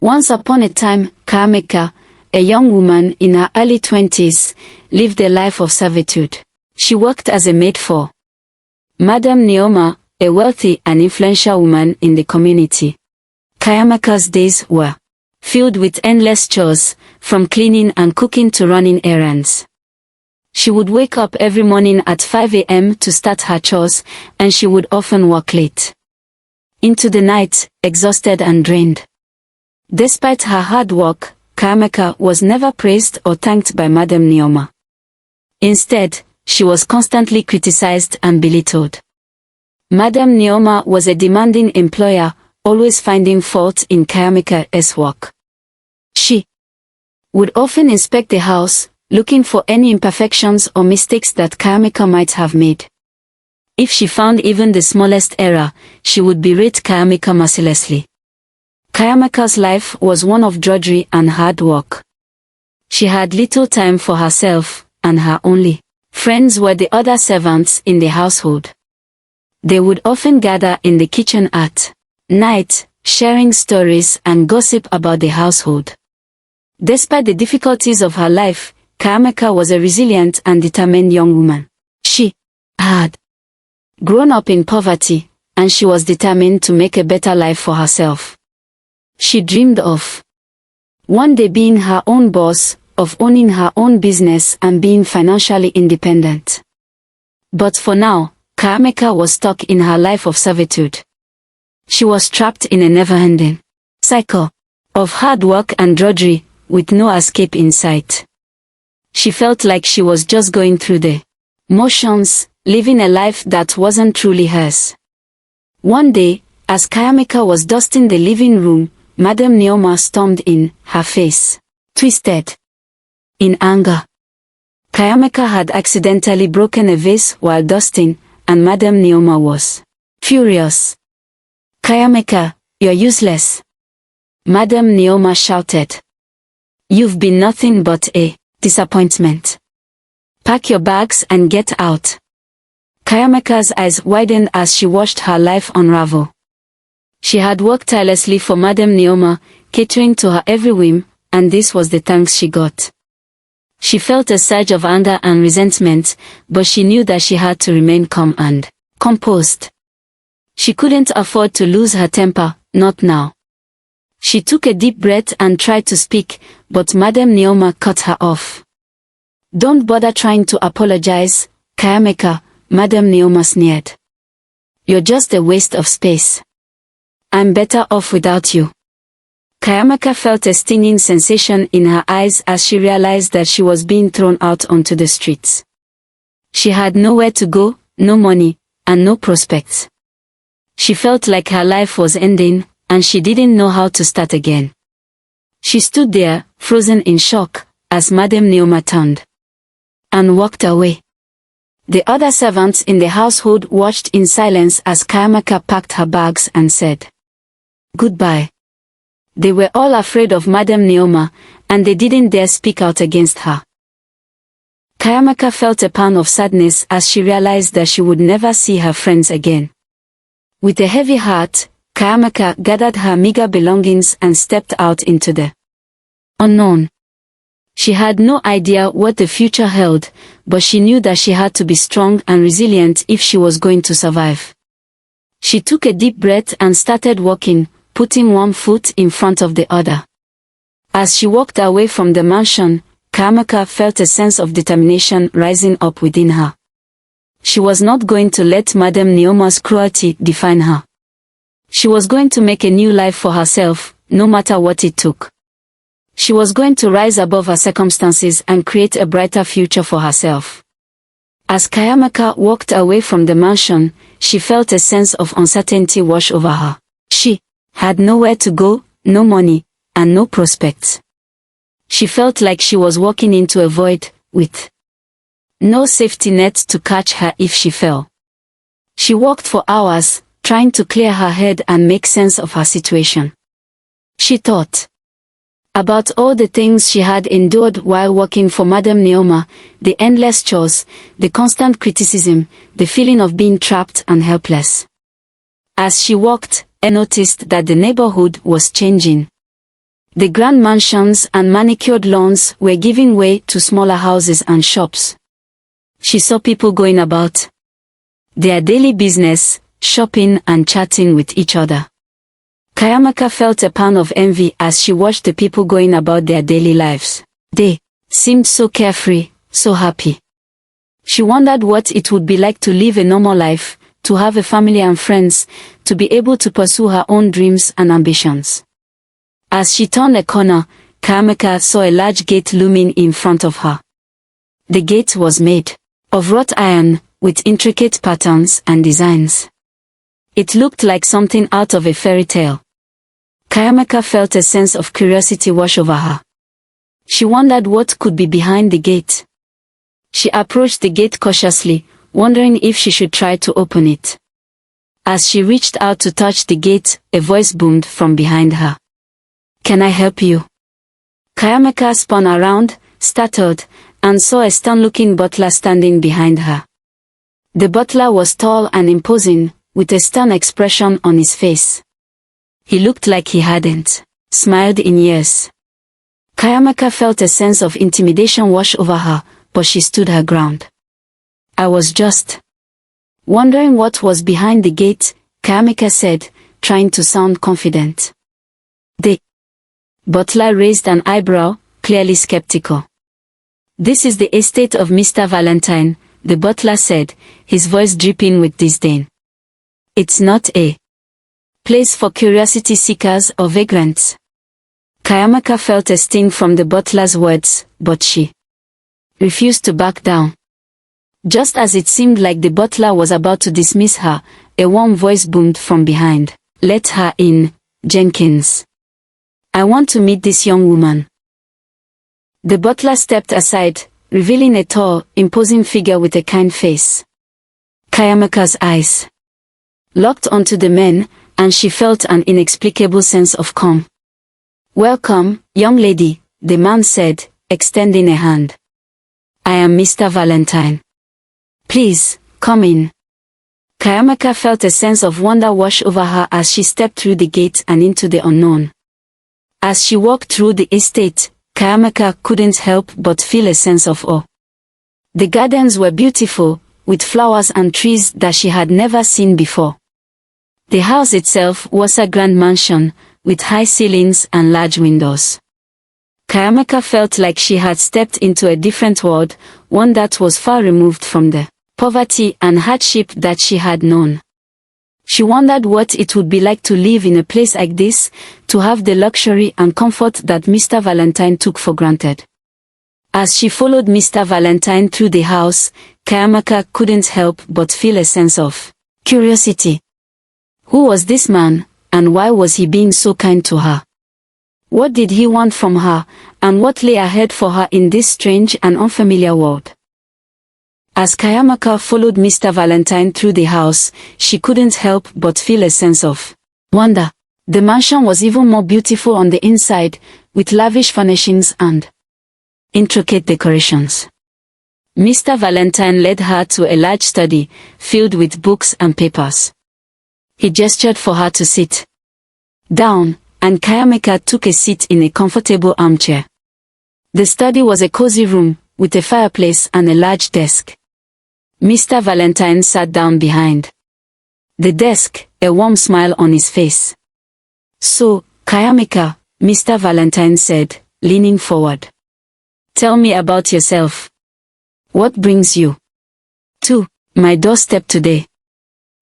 Once upon a time, Chiamaka, a young woman in her early 20s, lived a life of servitude. She worked as a maid for Madame Neoma, a wealthy and influential woman in the community. Chiamaka's days were filled with endless chores, from cleaning and cooking to running errands. She would wake up every morning at 5 a.m. to start her chores, and she would often work late into the night, exhausted and drained. Despite her hard work, Chiamaka was never praised or thanked by Madame Neoma. Instead, she was constantly criticized and belittled. Madame Neoma was a demanding employer, always finding fault in Chiamaka's work. She would often inspect the house, looking for any imperfections or mistakes that Chiamaka might have made. If she found even the smallest error, she would berate Chiamaka mercilessly. Chiamaka's life was one of drudgery and hard work. She had little time for herself, and her only friends were the other servants in the household. They would often gather in the kitchen at night, sharing stories and gossip about the household. Despite the difficulties of her life, Chiamaka was a resilient and determined young woman. She had grown up in poverty, and she was determined to make a better life for herself. She dreamed of one day being her own boss, of owning her own business and being financially independent. But for now, Chiamaka was stuck in her life of servitude. She was trapped in a never-ending cycle of hard work and drudgery, with no escape in sight. She felt like she was just going through the motions, living a life that wasn't truly hers. One day, as Chiamaka was dusting the living room, Madame Neoma stormed in, her face twisted in anger. Chiamaka had accidentally broken a vase while dusting, and Madame Neoma was furious. "Chiamaka, you're useless," Madame Neoma shouted. "You've been nothing but a disappointment. Pack your bags and get out." Chiamaka's eyes widened as she watched her life unravel. She had worked tirelessly for Madame Neoma, catering to her every whim, and this was the thanks she got. She felt a surge of anger and resentment, but she knew that she had to remain calm and composed. She couldn't afford to lose her temper, not now. She took a deep breath and tried to speak, but Madame Neoma cut her off. "Don't bother trying to apologize, Chiamaka," Madame Neoma sneered. "You're just a waste of space. I'm better off without you." Chiamaka felt a stinging sensation in her eyes as she realized that she was being thrown out onto the streets. She had nowhere to go, no money, and no prospects. She felt like her life was ending, and she didn't know how to start again. She stood there, frozen in shock, as Madame Neoma turned and walked away. The other servants in the household watched in silence as Chiamaka packed her bags and said goodbye. They were all afraid of Madame Neoma, and they didn't dare speak out against her. Chiamaka felt a pang of sadness as she realized that she would never see her friends again. With a heavy heart, Chiamaka gathered her meager belongings and stepped out into the unknown. She had no idea what the future held, but she knew that she had to be strong and resilient if she was going to survive. She took a deep breath and started walking, putting one foot in front of the other. As she walked away from the mansion, Chiamaka felt a sense of determination rising up within her. She was not going to let Madame Neoma's cruelty define her. She was going to make a new life for herself, no matter what it took. She was going to rise above her circumstances and create a brighter future for herself. As Chiamaka walked away from the mansion, she felt a sense of uncertainty wash over her. She had nowhere to go, no money, and no prospects. She felt like she was walking into a void, with no safety net to catch her if she fell. She walked for hours, trying to clear her head and make sense of her situation. She thought about all the things she had endured while working for Madame Neoma, the endless chores, the constant criticism, the feeling of being trapped and helpless. As she walked, I noticed that the neighborhood was changing. The grand mansions and manicured lawns were giving way to smaller houses and shops. She saw people going about their daily business, shopping and chatting with each other. Chiamaka felt a pound of envy as she watched the people going about their daily lives. They seemed so carefree, so happy. She wondered what it would be like to live a normal life, to have a family and friends, to be able to pursue her own dreams and ambitions. As she turned a corner, Chiamaka saw a large gate looming in front of her. The gate was made of wrought iron, with intricate patterns and designs. It looked like something out of a fairy tale. Chiamaka felt a sense of curiosity wash over her. She wondered what could be behind the gate. She approached the gate cautiously, wondering if she should try to open it. As she reached out to touch the gate, a voice boomed from behind her. "Can I help you?" Chiamaka spun around, startled, and saw a stern-looking butler standing behind her. The butler was tall and imposing, with a stern expression on his face. He looked like he hadn't smiled in years. Chiamaka felt a sense of intimidation wash over her, but she stood her ground. "I was just wondering what was behind the gate," Chiamaka said, trying to sound confident. The butler raised an eyebrow, clearly skeptical. "This is the estate of Mr. Valentine," the butler said, his voice dripping with disdain. "It's not a place for curiosity seekers or vagrants." Chiamaka felt a sting from the butler's words, but she refused to back down. Just as it seemed like the butler was about to dismiss her, a warm voice boomed from behind. "Let her in, Jenkins. I want to meet this young woman." The butler stepped aside, revealing a tall, imposing figure with a kind face. Chiamaka's eyes locked onto the men, and she felt an inexplicable sense of calm. "Welcome, young lady," the man said, extending a hand. "I am Mr. Valentine. Please, come in." Chiamaka felt a sense of wonder wash over her as she stepped through the gate and into the unknown. As she walked through the estate, Chiamaka couldn't help but feel a sense of awe. The gardens were beautiful, with flowers and trees that she had never seen before. The house itself was a grand mansion, with high ceilings and large windows. Chiamaka felt like she had stepped into a different world, one that was far removed from the poverty and hardship that she had known. She wondered what it would be like to live in a place like this, to have the luxury and comfort that Mr. Valentine took for granted. As she followed Mr. Valentine through the house, Chiamaka couldn't help but feel a sense of curiosity. Who was this man, and why was he being so kind to her? What did he want from her, and what lay ahead for her in this strange and unfamiliar world? As Chiamaka followed Mr. Valentine through the house, she couldn't help but feel a sense of wonder. The mansion was even more beautiful on the inside, with lavish furnishings and intricate decorations. Mr. Valentine led her to a large study, filled with books and papers. He gestured for her to sit down, and Chiamaka took a seat in a comfortable armchair. The study was a cozy room, with a fireplace and a large desk. Mr. Valentine sat down behind the desk, a warm smile on his face. "So, Chiamaka," Mr. Valentine said, leaning forward. "Tell me about yourself. What brings you to my doorstep today?"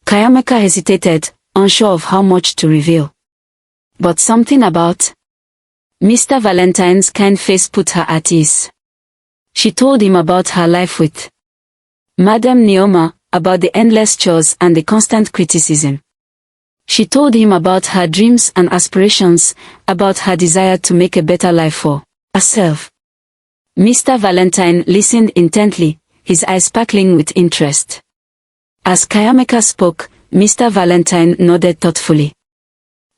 Chiamaka hesitated, unsure of how much to reveal. But something about Mr. Valentine's kind face put her at ease. She told him about her life with Madame Neoma, about the endless chores and the constant criticism. She told him about her dreams and aspirations, about her desire to make a better life for herself. Mr. Valentine listened intently, his eyes sparkling with interest. As Chiamaka spoke, Mr. Valentine nodded thoughtfully.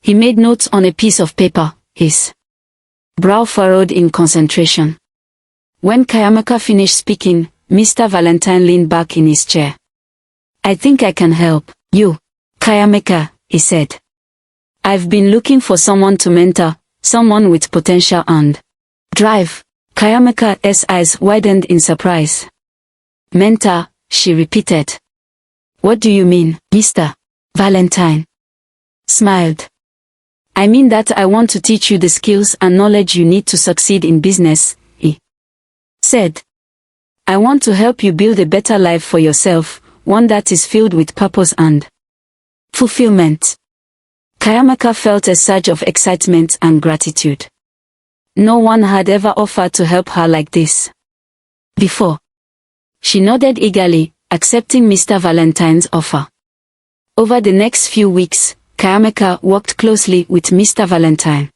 He made notes on a piece of paper, his brow furrowed in concentration. When Chiamaka finished speaking, Mr. Valentine leaned back in his chair. "I think I can help you, Chiamaka," he said. "I've been looking for someone to mentor, someone with potential and drive. Chiamaka's eyes widened in surprise. Mentor, she repeated. What do you mean, Mr. Valentine? Smiled. I mean that I want to teach you the skills and knowledge you need to succeed in business, he said. I want to help you build a better life for yourself, one that is filled with purpose and fulfillment. Chiamaka felt a surge of excitement and gratitude. No one had ever offered to help her like this before. She nodded eagerly, accepting Mr. Valentine's offer. Over the next few weeks, Chiamaka worked closely with Mr. Valentine.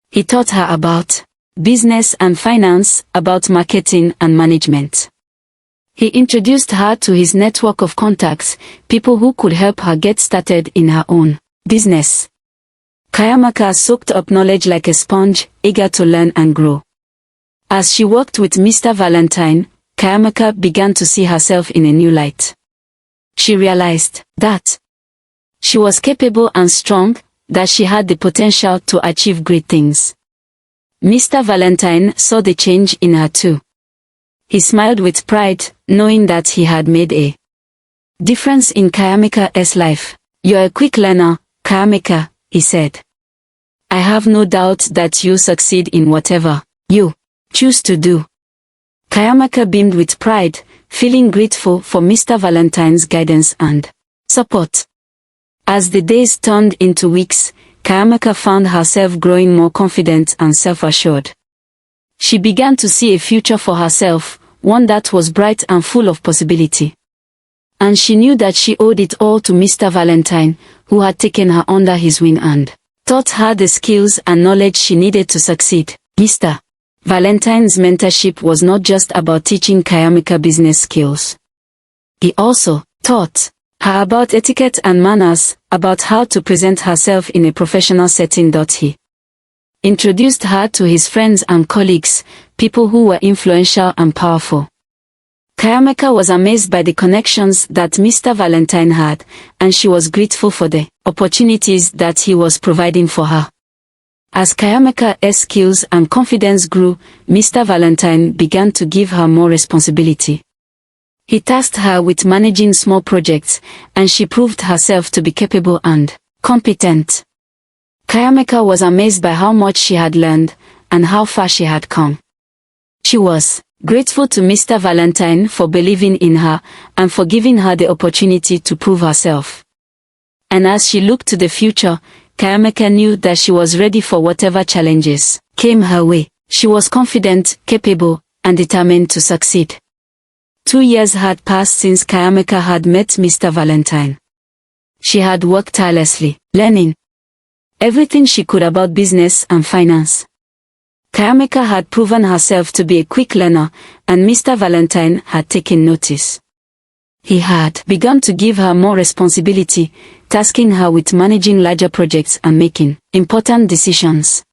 He taught her about business and finance, about marketing and management. He introduced her to his network of contacts, people who could help her get started in her own business. Chiamaka soaked up knowledge like a sponge, eager to learn and grow. As she worked with Mr. Valentine, Chiamaka began to see herself in a new light. She realized that she was capable and strong, that she had the potential to achieve great things. Mr. Valentine saw the change in her too. He smiled with pride, knowing that he had made a difference in Chiamaka's life. You're a quick learner, Chiamaka, he said. I have no doubt that you'll succeed in whatever you choose to do. Chiamaka beamed with pride, feeling grateful for Mr. Valentine's guidance and support. As the days turned into weeks, Chiamaka found herself growing more confident and self-assured. She began to see a future for herself, one that was bright and full of possibility. And she knew that she owed it all to Mr. Valentine, who had taken her under his wing and taught her the skills and knowledge she needed to succeed. Mr. Valentine's mentorship was not just about teaching Chiamaka business skills. He also taught her about etiquette and manners, about how to present herself in a professional setting. He introduced her to his friends and colleagues, people who were influential and powerful. Chiamaka was amazed by the connections that Mr. Valentine had, and she was grateful for the opportunities that he was providing for her. As Chiamaka's skills and confidence grew, Mr. Valentine began to give her more responsibility. He tasked her with managing small projects, and she proved herself to be capable and competent. Chiamaka was amazed by how much she had learned, and how far she had come. She was grateful to Mr. Valentine for believing in her, and for giving her the opportunity to prove herself. And as she looked to the future, Chiamaka knew that she was ready for whatever challenges came her way. She was confident, capable, and determined to succeed. 2 years had passed since Chiamaka had met Mr. Valentine. She had worked tirelessly, learning everything she could about business and finance. Chiamaka had proven herself to be a quick learner, and Mr. Valentine had taken notice. He had begun to give her more responsibility, tasking her with managing larger projects and making important decisions.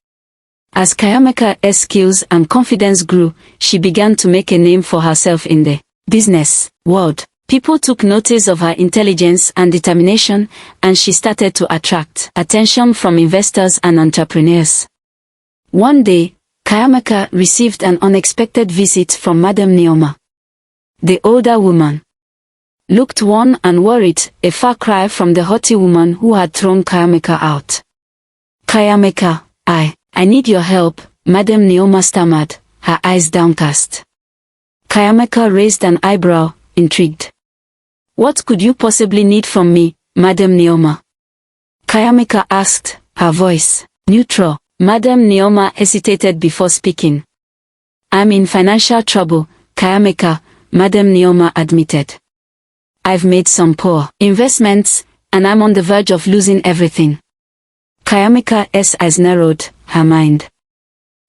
As Chiamaka's skills and confidence grew, she began to make a name for herself in the business world. People took notice of her intelligence and determination, and she started to attract attention from investors and entrepreneurs. One day, Chiamaka received an unexpected visit from Madame Neoma. The older woman looked worn and worried, a far cry from the haughty woman who had thrown Chiamaka out. Chiamaka, I need your help, Madame Neoma stammered, her eyes downcast. Chiamaka raised an eyebrow, intrigued. What could you possibly need from me, Madame Neoma? Chiamaka asked, her voice neutral. Madame Neoma hesitated before speaking. I'm in financial trouble, Chiamaka, Madame Neoma admitted. I've made some poor investments, and I'm on the verge of losing everything. Chiamaka's eyes narrowed, her mind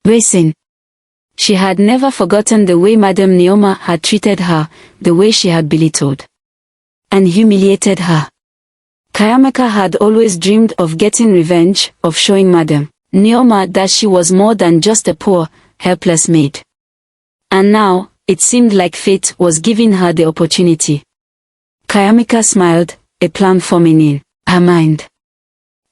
racing. She had never forgotten the way Madame Neoma had treated her, the way she had belittled and humiliated her. Chiamaka had always dreamed of getting revenge, of showing Madame Neoma that she was more than just a poor, helpless maid. And now, it seemed like fate was giving her the opportunity. Chiamaka smiled, a plan forming in her mind.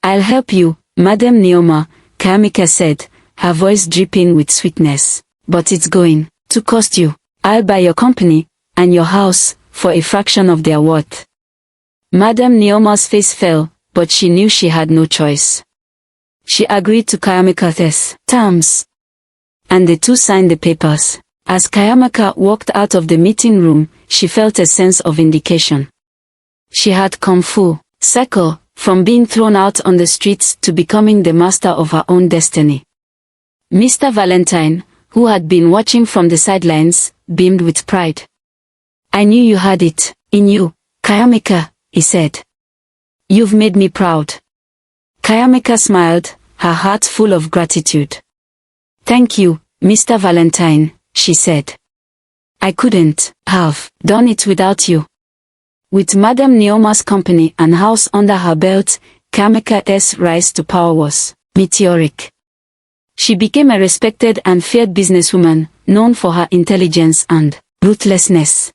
I'll help you, Madame Neoma, Chiamaka said, her voice dripping with sweetness. But it's going to cost you. I'll buy your company and your house for a fraction of their worth. Madame Neoma's face fell, but she knew she had no choice. She agreed to Chiamaka's terms, and the two signed the papers. As Chiamaka walked out of the meeting room, she felt a sense of vindication. She had come full circle, from being thrown out on the streets to becoming the master of her own destiny. Mr. Valentine, who had been watching from the sidelines, beamed with pride. I knew you had it in you, Chiamaka, he said. You've made me proud. Chiamaka smiled, her heart full of gratitude. Thank you, Mr. Valentine, she said. I couldn't have done it without you. With Madame Neoma's company and house under her belt, Chiamaka's rise to power was meteoric. She became a respected and feared businesswoman, known for her intelligence and ruthlessness.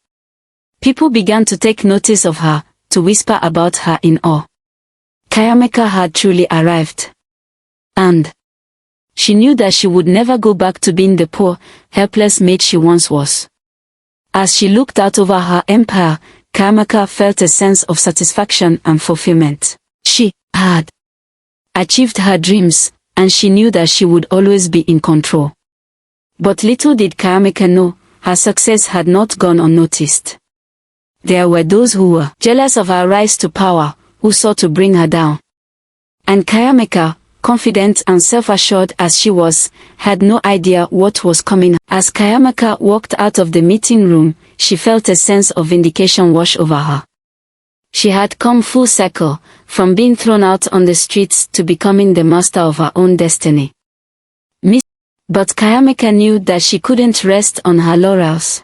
People began to take notice of her, to whisper about her in awe. Chiamaka had truly arrived. And she knew that she would never go back to being the poor, helpless maid she once was. As she looked out over her empire, Chiamaka felt a sense of satisfaction and fulfillment. She had achieved her dreams, and she knew that she would always be in control. But little did Chiamaka know, her success had not gone unnoticed. There were those who were jealous of her rise to power, who sought to bring her down. And Chiamaka, confident and self-assured as she was, had no idea what was coming. As Chiamaka walked out of the meeting room, she felt a sense of vindication wash over her. She had come full circle, from being thrown out on the streets to becoming the master of her own destiny. But Chiamaka knew that she couldn't rest on her laurels.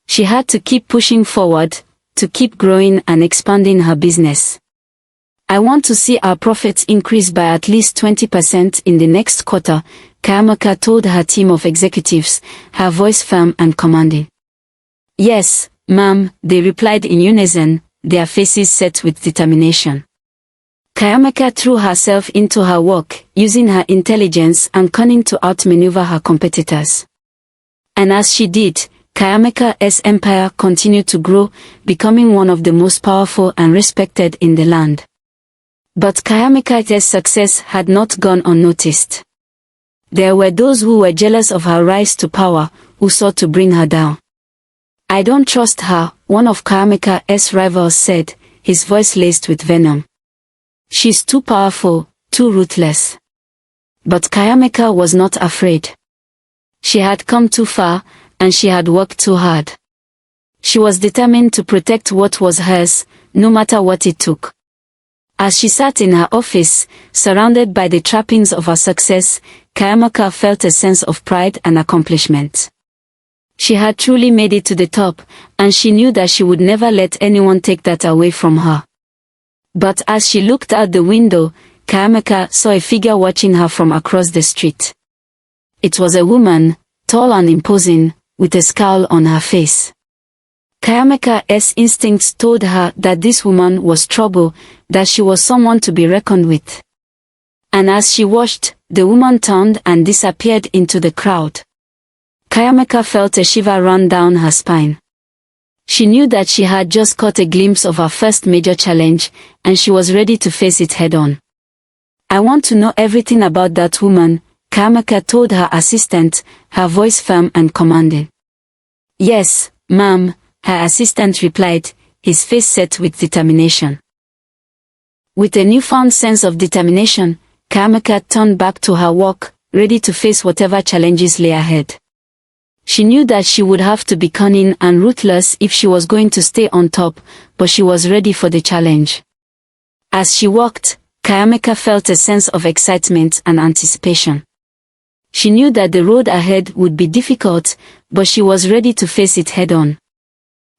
She had to keep pushing forward, to keep growing and expanding her business. I want to see our profits increase by at least 20% in the next quarter, Chiamaka told her team of executives, her voice firm and commanding. Yes, ma'am, they replied in unison, their faces set with determination. Chiamaka threw herself into her work, using her intelligence and cunning to outmaneuver her competitors. And as she did, Chiamaka's empire continued to grow, becoming one of the most powerful and respected in the land. But Chiamaka's success had not gone unnoticed. There were those who were jealous of her rise to power, who sought to bring her down. I don't trust her, one of Chiamaka's rivals said, his voice laced with venom. She's too powerful, too ruthless. But Chiamaka was not afraid. She had come too far, and she had worked too hard. She was determined to protect what was hers, no matter what it took. As she sat in her office, surrounded by the trappings of her success, Chiamaka felt a sense of pride and accomplishment. She had truly made it to the top, and she knew that she would never let anyone take that away from her. But as she looked out the window, Chiamaka saw a figure watching her from across the street. It was a woman, tall and imposing, with a scowl on her face. Chiamaka's instincts told her that this woman was trouble, that she was someone to be reckoned with. And as she watched, the woman turned and disappeared into the crowd. Chiamaka felt a shiver run down her spine. She knew that she had just caught a glimpse of her first major challenge, and she was ready to face it head-on. I want to know everything about that woman, Chiamaka told her assistant, her voice firm and commanding. Yes, ma'am, her assistant replied, his face set with determination. With a newfound sense of determination, Chiamaka turned back to her work, ready to face whatever challenges lay ahead. She knew that she would have to be cunning and ruthless if she was going to stay on top, but she was ready for the challenge. As she walked, Chiamaka felt a sense of excitement and anticipation. She knew that the road ahead would be difficult, but she was ready to face it head-on.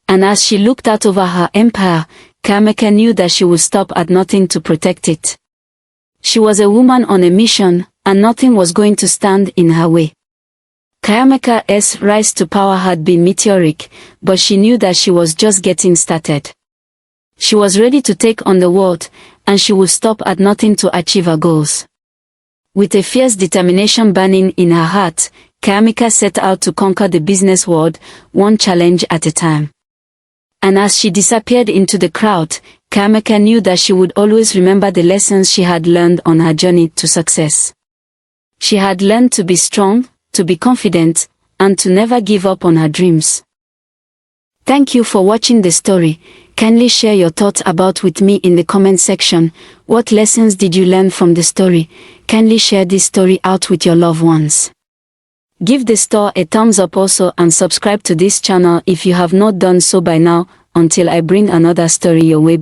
And as she looked out over her empire, Chiamaka knew that she would stop at nothing to protect it. She was a woman on a mission, and nothing was going to stand in her way. Chiamaka's rise to power had been meteoric, but she knew that she was just getting started. She was ready to take on the world, and she would stop at nothing to achieve her goals. With a fierce determination burning in her heart, Chiamaka set out to conquer the business world, one challenge at a time. And as she disappeared into the crowd, Chiamaka knew that she would always remember the lessons she had learned on her journey to success. She had learned to be strong, to be confident, and to never give up on her dreams. Thank you for watching the story. Kindly share your thoughts about with me in the comment section. What lessons did you learn from the story? Kindly share this story out with your loved ones. Give the store a thumbs up also and subscribe to this channel if you have not done so by now. Until I bring another story your way.